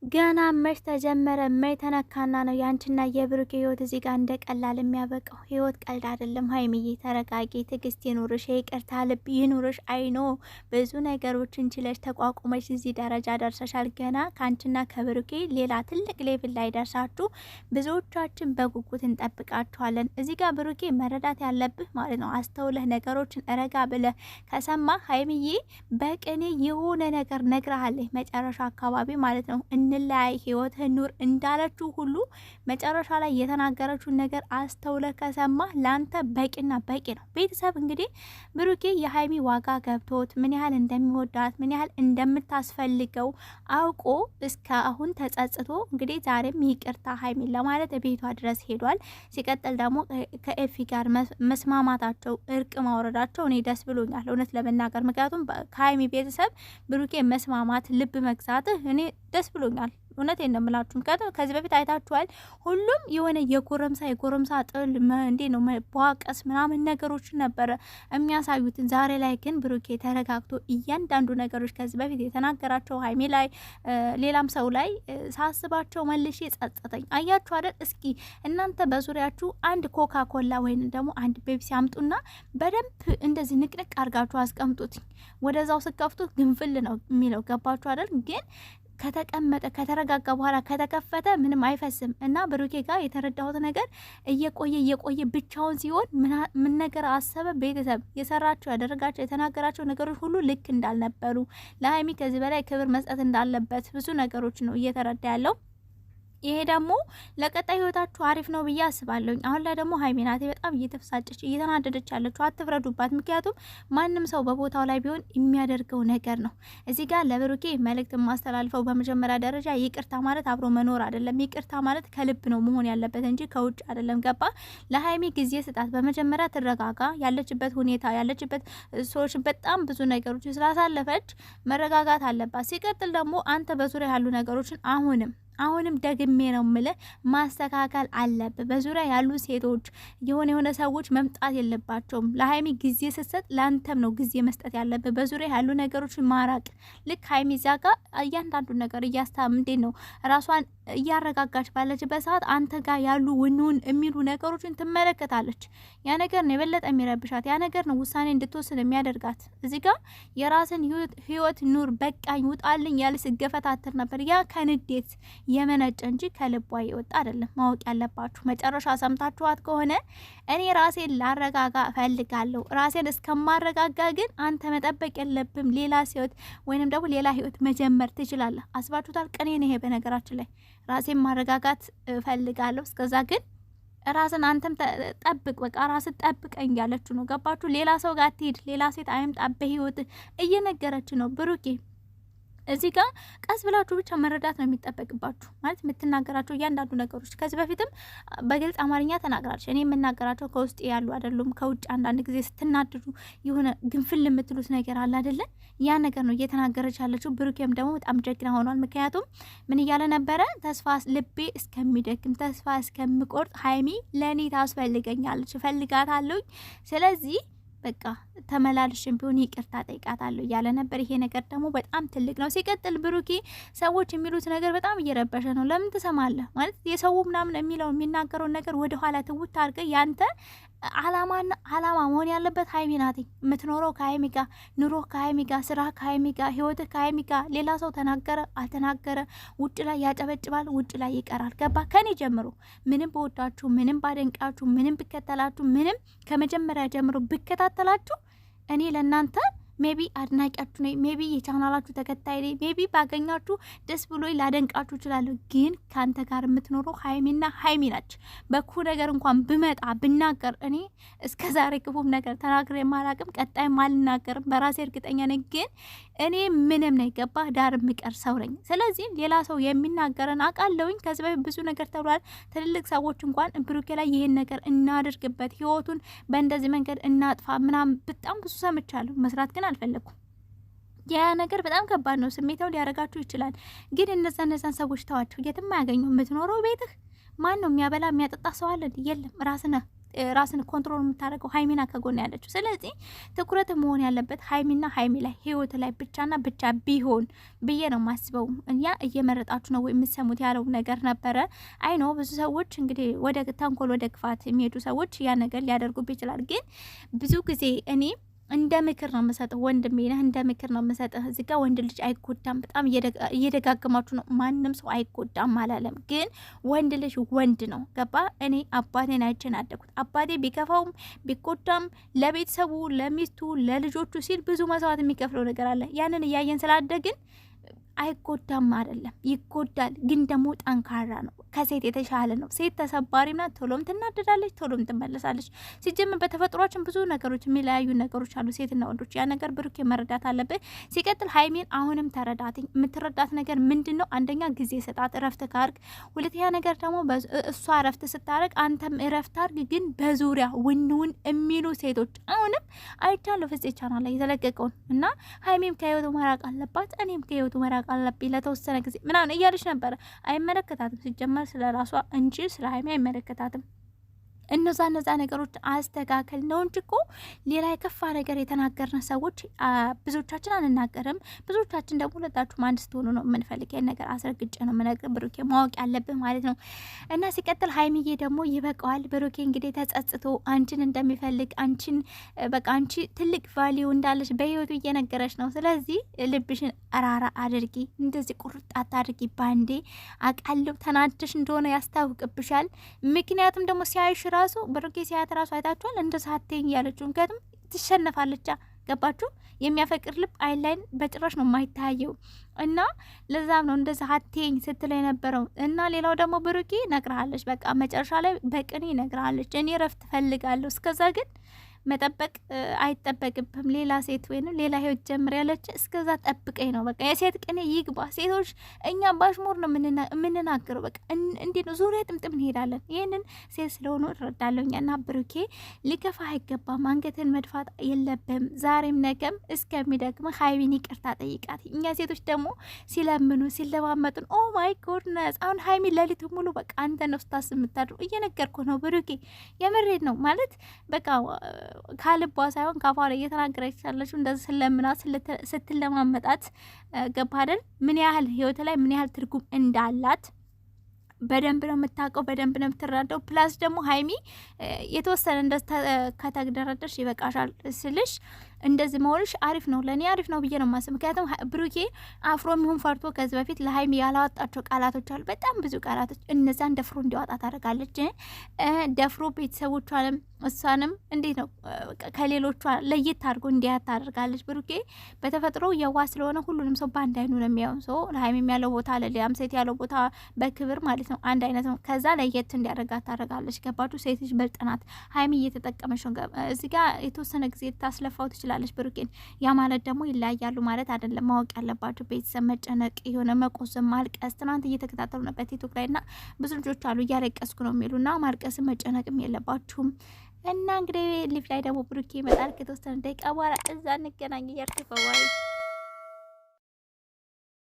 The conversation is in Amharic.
ገና መች ተጀመረ መች ተነካና ነው ያንቺና የብሩክ ህይወት እዚህ ጋር እንደቀላል የሚያበቃው? ህይወት ቀልድ አይደለም። ሀይሚዬ ተረጋጊ፣ ትዕግስት ይኑርሽ፣ የይቅርታ ልብ ይኑርሽ። አይኖ ብዙ ነገሮችን ችለሽ ተቋቁመሽ እዚህ ደረጃ ደርሰሻል። ገና ከአንቺና ከብሩኬ ሌላ ትልቅ ሌቭል ላይ ደርሳችሁ ብዙዎቻችን በጉጉት እንጠብቃችኋለን። እዚህ ጋር ብሩኬ መረዳት ያለብህ ማለት ነው፣ አስተውለህ ነገሮችን ረጋ ብለህ ከሰማ ሀይሚዬ በቅኔ የሆነ ነገር ነግረሃለች መጨረሻ አካባቢ ማለት ነው እንላይ ህይወትህን ኑር እንዳለችው ሁሉ መጨረሻ ላይ የተናገረችውን ነገር አስተውለ ከሰማ ላንተ በቂና በቂ ነው። ቤተሰብ እንግዲህ ብሩኬ የሀይሚ ዋጋ ገብቶት ምን ያህል እንደሚወዳት ምን ያህል እንደምታስፈልገው አውቆ እስከ አሁን ተጸጽቶ እንግዲህ ዛሬም ይቅርታ ሀይሚን ለማለት ቤቷ ድረስ ሄዷል። ሲቀጥል ደግሞ ከኤፊ ጋር መስማማታቸው እርቅ ማውረዳቸው እኔ ደስ ብሎኛል እውነት ለመናገር ምክንያቱም ከሀይሚ ቤተሰብ ብሩኬ መስማማት ልብ መግዛትህ እኔ ደስ ብሎኛል። እውነቴን ነው የምላችሁ። ምክንያቱም ከዚህ በፊት አይታችኋል፣ ሁሉም የሆነ የጎረምሳ ጥል እንዴ ነው በዋቀስ ምናምን ነገሮች ነበረ የሚያሳዩትን። ዛሬ ላይ ግን ብሩኬ ተረጋግቶ እያንዳንዱ ነገሮች ከዚህ በፊት የተናገራቸው ሀይሜ ላይ ሌላም ሰው ላይ ሳስባቸው መልሼ ጸጸተኝ። አያችሁ አይደል? እስኪ እናንተ በዙሪያችሁ አንድ ኮካ ኮላ ወይም ደግሞ አንድ ቤፕሲ አምጡና በደንብ እንደዚህ ንቅንቅ አድርጋችሁ አስቀምጡት። ወደዛው ስከፍቱት ግንፍል ነው የሚለው። ገባችሁ አይደል? ግን ከተቀመጠ ከተረጋጋ በኋላ ከተከፈተ ምንም አይፈስም። እና ብሩኬ ጋር የተረዳሁት ነገር እየቆየ ብቻውን ሲሆን ምን ነገር አሰበ? ቤተሰብ የሰራቸው ያደረጋቸው የተናገራቸው ነገሮች ሁሉ ልክ እንዳልነበሩ፣ ለሀይሚ ከዚህ በላይ ክብር መስጠት እንዳለበት ብዙ ነገሮች ነው እየተረዳ ያለው። ይሄ ደግሞ ለቀጣይ ህይወታችሁ አሪፍ ነው ብዬ አስባለሁ። አሁን ላይ ደግሞ ሀይሚ ናት በጣም እየተፈሳጨች እየተናደደች ያለችው። አትፍረዱባት፣ ምክንያቱም ማንም ሰው በቦታው ላይ ቢሆን የሚያደርገው ነገር ነው። እዚህ ጋር ለብሩኬ መልእክት ማስተላልፈው በመጀመሪያ ደረጃ ይቅርታ ማለት አብሮ መኖር አይደለም። ይቅርታ ማለት ከልብ ነው መሆን ያለበት እንጂ ከውጭ አይደለም። ገባ? ለሀይሚ ጊዜ ስጣት። በመጀመሪያ ትረጋጋ። ያለችበት ሁኔታ ያለችበት ሰዎች በጣም ብዙ ነገሮች ስላሳለፈች መረጋጋት አለባት። ሲቀጥል ደግሞ አንተ በዙሪያ ያሉ ነገሮችን አሁንም ደግሜ ነው ምልህ ማስተካከል አለብህ። በዙሪያ ያሉ ሴቶች የሆነ ሰዎች መምጣት የለባቸውም። ለሀይሚ ጊዜ ስትሰጥ ለአንተም ነው ጊዜ መስጠት ያለብህ። በዙሪያ ያሉ ነገሮችን ማራቅ። ልክ ሀይሚ እዚያ ጋር እያንዳንዱ ነገር እንዴት ነው ራሷን እያረጋጋች ባለችበት ሰዓት አንተ ጋር ያሉ ውንውን የሚሉ ነገሮችን ትመለከታለች። ያ ነገር ነው የበለጠ የሚረብሻት። ያ ነገር ነው ውሳኔ እንድትወስን የሚያደርጋት። እዚህ ጋር የራስን ህይወት ኑር በቃኝ ውጣልኝ ያለ ስገፈታትር ነበር። ያ ከንዴት የመነጨ እንጂ ከልቧ የወጣ አይደለም። ማወቅ ያለባችሁ መጨረሻ ሰምታችኋት ከሆነ እኔ ራሴን ላረጋጋ እፈልጋለሁ። ራሴን እስከማረጋጋ ግን አንተ መጠበቅ የለብም። ሌላ ህይወት ወይንም ደግሞ ሌላ ህይወት መጀመር ትችላለህ። አስባችሁታል? ቅኔ ነው ይሄ በነገራችን ላይ ራሴን ማረጋጋት እፈልጋለሁ። እስከዛ ግን ራስን አንተም ጠብቅ፣ በቃ ራስ ጠብቀኝ ያለች ነው። ገባችሁ? ሌላ ሰው ጋር ትሄድ፣ ሌላ ሴት አይምጣ በህይወት እየነገረች ነው ብሩኬ። እዚህ ጋር ቀስ ብላችሁ ብቻ መረዳት ነው የሚጠበቅባችሁ። ማለት የምትናገራቸው እያንዳንዱ ነገሮች ከዚህ በፊትም በግልጽ አማርኛ ተናግራለች። እኔ የምናገራቸው ከውስጥ ያሉ አይደሉም፣ ከውጭ አንዳንድ ጊዜ ስትናድዱ የሆነ ግንፍል የምትሉት ነገር አለ አይደለ? ያ ነገር ነው እየተናገረች ያለችው። ብሩኬም ደግሞ በጣም ጀግና ሆኗል። ምክንያቱም ምን እያለ ነበረ? ተስፋ ልቤ እስከሚደክም ተስፋ እስከምቆርጥ ሀይሚ ለእኔ ታስፈልገኛለች፣ እፈልጋታለሁ። ስለዚህ በቃ ተመላልሽም ቢሆን ይቅርታ ጠይቃታለሁ እያለ ነበር። ይሄ ነገር ደግሞ በጣም ትልቅ ነው። ሲቀጥል ብሩኬ ሰዎች የሚሉት ነገር በጣም እየረበሸ ነው። ለምን ትሰማለህ? ማለት የሰው ምናምን የሚናገረውን ነገር ወደ ኋላ ትውት አድርገህ ያንተ አላማ መሆን ያለበት ሀይሚ ናት። የምትኖረው ከሀይሚ ጋር፣ ኑሮ ከሀይሚ ጋር፣ ስራ ከሀይሚ ጋር፣ ህይወትህ ከሀይሚ ጋር። ሌላ ሰው ተናገረ አልተናገረ ውጭ ላይ ያጨበጭባል፣ ውጭ ላይ ይቀራል። ገባ? ከኔ ጀምሮ ምንም በወዳችሁ፣ ምንም ባደንቃችሁ፣ ምንም ብከተላችሁ፣ ምንም ከመጀመሪያ ጀምሮ ብከታተላችሁ እኔ ለእናንተ ሜቢ አድናቂያችሁ ነኝ፣ ሜቢ የቻናላችሁ ተከታይ ነኝ፣ ሜቢ ባገኛችሁ ደስ ብሎ ላደንቃችሁ እችላለሁ። ግን ካንተ ጋር የምትኖረው ሀይሚና ሀይሚ ናች። በኩ ነገር እንኳን ብመጣ ብናገር እኔ እስከ ዛሬ ክፉም ነገር ተናግሬ ማላቅም፣ ቀጣይም አልናገርም፣ በራሴ እርግጠኛ ነኝ። ግን እኔ ምንም ነው ገባ ዳር የምቀር ሰው ነኝ። ስለዚህ ሌላ ሰው የሚናገረን አውቃለሁኝ። ከዚህ በፊት ብዙ ነገር ተብሏል። ትልልቅ ሰዎች እንኳን ብሩኬ ላይ ይሄን ነገር እናድርግበት፣ ህይወቱን በእንደዚህ መንገድ እናጥፋ ምናምን በጣም ብዙ ሰምቻለሁ። መስራት ግን አልፈለኩም። ያ ነገር በጣም ከባድ ነው። ስሜታው ሊያረጋችሁ ይችላል። ግን እነዛን ሰዎች ተዋቸው፣ የትም አያገኙ። የምትኖረው ቤትህ ማን ነው የሚያበላ የሚያጠጣ ሰው አለ? የለም። ራስህ ነህ ራስን ኮንትሮል የምታደርገው ሀይሚና ከጎን ያለችው። ስለዚህ ትኩረት መሆን ያለበት ሀይሚና ሀይሚ ላይ ህይወት ላይ ብቻና ብቻ ቢሆን ብዬ ነው ማስበው። እኛ እየመረጣችሁ ነው የምትሰሙት ያለው ነገር ነበረ። አይ ነው ብዙ ሰዎች እንግዲህ ወደ ተንኮል ወደ ክፋት የሚሄዱ ሰዎች ያ ነገር ሊያደርጉብ ይችላል። ግን ብዙ ጊዜ እኔ እንደ ምክር ነው የምሰጠው። ወንድሜ ነህ እንደ ምክር ነው የምሰጠው። እዚህ ጋር ወንድ ልጅ አይጎዳም። በጣም እየደጋገማችሁ ነው። ማንም ሰው አይጎዳም አላለም፣ ግን ወንድ ልጅ ወንድ ነው። ገባ? እኔ አባቴን አይቼን አደኩት። አባቴ ቢከፋውም ቢጎዳም ለቤተሰቡ፣ ለሚስቱ፣ ለልጆቹ ሲል ብዙ መስዋዕት የሚከፍለው ነገር አለ። ያንን እያየን ስላደግን አይጎዳም አይደለም፣ ይጎዳል፣ ግን ደግሞ ጠንካራ ነው። ከሴት የተሻለ ነው። ሴት ተሰባሪ ናት። ቶሎም ትናደዳለች፣ ቶሎም ትመለሳለች። ሲጀምር በተፈጥሯችን ብዙ ነገሮች የሚለያዩ ነገሮች አሉ፣ ሴትና ወንዶች። ያ ነገር ብሩክ መረዳት አለብን። ሲቀጥል ሀይሜን አሁንም ተረዳትኝ። የምትረዳት ነገር ምንድን ነው? አንደኛ ጊዜ ስጣት፣ እረፍት ካርግ። ሁለተኛ ነገር ደግሞ እሷ እረፍት ስታረግ አንተም እረፍት አርግ። ግን በዙሪያ ውንውን የሚሉ ሴቶች አሁንም አይቻለሁ ፍፄ ቻናል ላይ የተለቀቀውን እና ሀይሜም ከህይወቱ መራቅ አለባት፣ እኔም ከህይወቱ መራቅ አለብኝ ለተወሰነ ጊዜ ምናምን እያለች ነበረ። አይመለከታትም ሲጀመር ስለ ራሷ እንጂ ስለ ሀይሚ አይመለከታትም። እነዛ ነገሮች አስተካከል ነው እንጂ እኮ ሌላ የከፋ ነገር የተናገርን ሰዎች ብዙዎቻችን አንናገርም። ብዙዎቻችን ደግሞ ሁለታችሁም አንድ ስትሆኑ ነው የምንፈልግ። ይሄን ነገር አስረግጬ ነው የምነግርህ ብሩኬ፣ ማወቅ ያለብህ ማለት ነው። እና ሲቀጥል ሀይሚዬ ደግሞ ይበቃዋል። ብሩኬ እንግዲህ ተጸጽቶ አንቺን እንደሚፈልግ አንቺን በቃ አንቺ ትልቅ ቫሊዩ እንዳለች በህይወቱ እየነገረች ነው። ስለዚህ ልብሽን አራራ አድርጊ፣ እንደዚህ ቁርጣት አድርጊ ባንዴ። አቃለው ተናደሽ እንደሆነ ያስታውቅብሻል። ምክንያቱም ደግሞ ሲያይሽ ራሱ ብሩኬ ሲያት ራሱ አይታችኋል። እንደ ሳትኝ ያለችው ምክንያቱም ትሸነፋለች። ገባችሁ? የሚያፈቅር ልብ አይን ላይን በጭራሽ ነው የማይታየው። እና ለዛም ነው እንደዛ ሀቴኝ ስትል የነበረው። እና ሌላው ደግሞ ብሩኬ ነግረሃለች፣ በቃ መጨረሻ ላይ በቅኔ ነግረሃለች፣ እኔ ረፍት ፈልጋለሁ፣ እስከዛ ግን መጠበቅ አይጠበቅብም። ሌላ ሴት ወይም ሌላ ህይወት ጀምር ያለች እስከዛ ጠብቀኝ ነው በቃ። የሴት ቅኔ ይግባ። ሴቶች እኛ ባሽሙር ነው የምንናገረው። በቃ እንዴት ነው ዙሪያ ጥምጥም እንሄዳለን። ይህንን ሴት ስለሆኑ እረዳለሁ። እና ብሩኬ ሊከፋ አይገባም። አንገትን መድፋት የለብም። ዛሬም ነገም እስከሚደግም ሀይሚን ይቅርታ ጠይቃት። እኛ ሴቶች ደግሞ ሲለምኑ ሲለማመጡን ኦ ማይ ጎድነስ። አሁን ሀይሚ ሌሊቱ ሙሉ በቃ አንተ ነው ስታስብ የምታድሩ። እየነገርኩ ነው ብሩኬ፣ የምሬድ ነው ማለት በቃ ካልቧ ሳይሆን ካፏ ላይ እየተናገረች ያለችው እንደዚህ ስለምናት ስትለማመጣት ገባ አይደል? ምን ያህል ህይወት ላይ ምን ያህል ትርጉም እንዳላት በደንብ ነው የምታውቀው፣ በደንብ ነው የምትረዳው። ፕላስ ደግሞ ሀይሚ የተወሰነ እንደዚህ ከተግደረደርሽ ይበቃሻል ስልሽ እንደዚህ መሆንሽ አሪፍ ነው፣ ለእኔ አሪፍ ነው ብዬ ነው ማስብ። ምክንያቱም ብሩኬ አፍሮ የሚሆን ፈርቶ ከዚህ በፊት ለሀይሚ ያላወጣቸው ቃላቶች አሉ፣ በጣም ብዙ ቃላቶች። እነዛን ደፍሮ እንዲያወጣ ታደርጋለች። ደፍሮ ቤተሰቦቿንም እሷንም እንዴት ነው ከሌሎቿ ለየት አድርጎ እንዲያት ታደርጋለች። ብሩኬ በተፈጥሮ የዋ ስለሆነ ሁሉንም ሰው በአንድ አይኑ ነው የሚያው። ሰው ለሀይሚ ያለው ቦታ ለሌላም ሴት ያለው ቦታ በክብር ማለት ነው አንድ አይነት ነው። ከዛ ለየት እንዲያደርጋት ታደርጋለች። ገባችሁ? ሴት ልጅ በልጥናት ሀይሚ እየተጠቀመች ነው። እዚህ ጋር የተወሰነ ጊዜ ታስለፋው ትችላለች ብሩኬን። ያ ማለት ደግሞ ይለያያሉ ማለት አይደለም። ማወቅ ያለባችሁ ቤተሰብ መጨነቅ፣ የሆነ መቆዘም፣ ማልቀስ። ትናንት እየተከታተሉ ነበር ቲክቶክ ላይ እና ብዙ ልጆች አሉ እያለቀስኩ ነው የሚሉና ማልቀስም መጨነቅም የለባችሁም። እና እንግዲህ ሊፍ ላይ ደግሞ ብሩኬ ይመጣል ከተወሰነ ደቂቃ በኋላ እዛ እንገናኝ እያልኩ